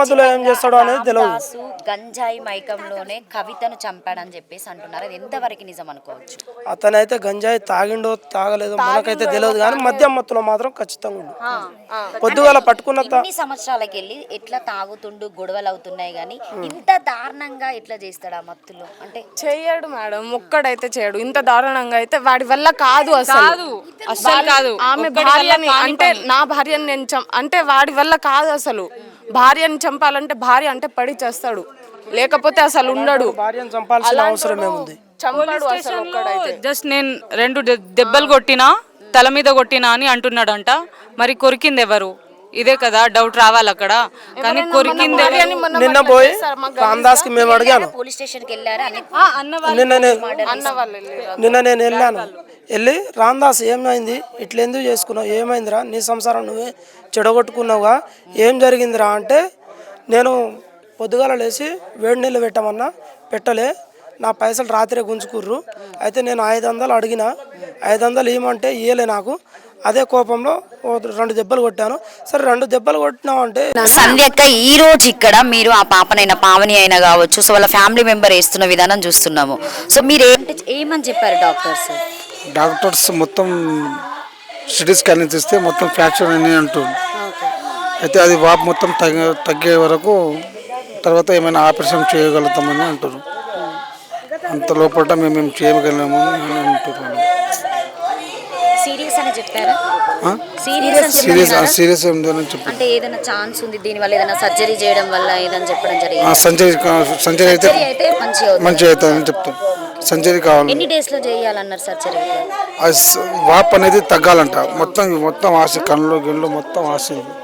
మధ్యలో ఏం చేస్తాడో అనేది తెలియదు. రామదాసు గంజాయి మైకంలోనే కవితను చంపాడని చెప్పేసి అంటున్నారు. అది ఎంతవరకు నిజం అనుకోవచ్చు? అతనైతే గంజాయి తాగిండో తాగలేదో మనకైతే తెలియదు, కానీ మద్యం మత్తులో మాత్రం ఖచ్చితంగా ఉంది. పొద్దుగాల పట్టుకున్న ఇన్ని సంవత్సరాలకి వెళ్ళి ఎట్లా తాగుతుండు, గొడవలు అవుతున్నాయి, కానీ ఇంత దారుణంగా ఎట్లా చేస్తాడు ఆ మత్తులో? అంటే చెయ్యడు మేడం, ఒక్కడైతే చేయడు. ఇంత దారుణంగా అయితే వాడి వల్ల కాదు, అసలు కాదు. ఆమె భార్యని అంటే నా భార్యని నేను అంటే వాడి వల్ల కాదు అసలు. భార్యని చంపాలంటే భార్య అంటే పడి చేస్తాడు, లేకపోతే అసలు ఉండడు. భార్యను చంపాల్సిన అవసరం ఏముంది? చంపాడు అసలు ఒక్కడైతే. జస్ట్ నేను 2 దెబ్బలు కొట్టినా, తల మీద కొట్టినా అని అంటున్నాడంట. మరి కొరికింది ఎవరు? ఇదే కదా డౌట్ రావాలి అక్కడ. కానీ కొరికింది నిన్న పోయి రామదాస్ కి మేము అడిగాను, పోలీస్ స్టేషన్కి వెళ్ళారా? నిన్న నేను వెళ్ళి రామదాస్ ఏమైంది, ఇట్లా ఎందుకు చేసుకున్నావు, ఏమైందిరా, నీ సంసారం నువ్వే చెడగొట్టుకున్నావుగా, ఏం జరిగిందిరా అంటే, నేను పొద్దుగాల లేచి వేడి నీళ్ళు పెట్టమన్నా పెట్టలే, నా పైసలు రాత్రే గుంజుకుర్రు, అయితే నేను 500 అడిగిన, 500 ఇవ్వమంటే ఇయ్యలే నాకు. అదే కోపంలో 2 దెబ్బలు కొట్టాను. సరే 2 దెబ్బలు కొట్టినామంటే సంధ్యక్క ఈ రోజు ఇక్కడ మీరు ఆ పాపనైనా పావని అయినా కావచ్చు, సో వాళ్ళ ఫ్యామిలీ మెంబర్ వేస్తున్న విధానం చూస్తున్నాము. సో మీరు ఏమని చెప్పారు డాక్టర్స్? మొత్తం సిటీ స్కానింగ్ తీస్తే మొత్తం ఫ్రాక్చర్ అని అంటుంది. అయితే అది వాపు మొత్తం తగ్గే వరకు తర్వాత ఏమైనా ఆపరేషన్ చేయగలుగుతామని అంటారు. అంత లోపల మేము చేయగలము అని అంటున్నాను. సీరియస్ అని చెప్పారా? సీరియస్ ఉందని చెప్పారు. అంటే ఏదైనా ఛాన్స్ ఉంది దీని వల్ల, ఏదైనా సర్జరీ చేయడం వల్ల ఏదని చెప్పడం జరిగింది. సర్జరీ అయితే మంచిగా అవుతుందని చెప్తాను. సర్జరీ కావాలి. ఎన్ని డేస్ లో చేయాలన్నారు సర్జరీ? వాప్ అనేది తగ్గాలంట. మొత్తం ఆశ, కళ్ళు గిళ్ళు మొత్తం ఆశ.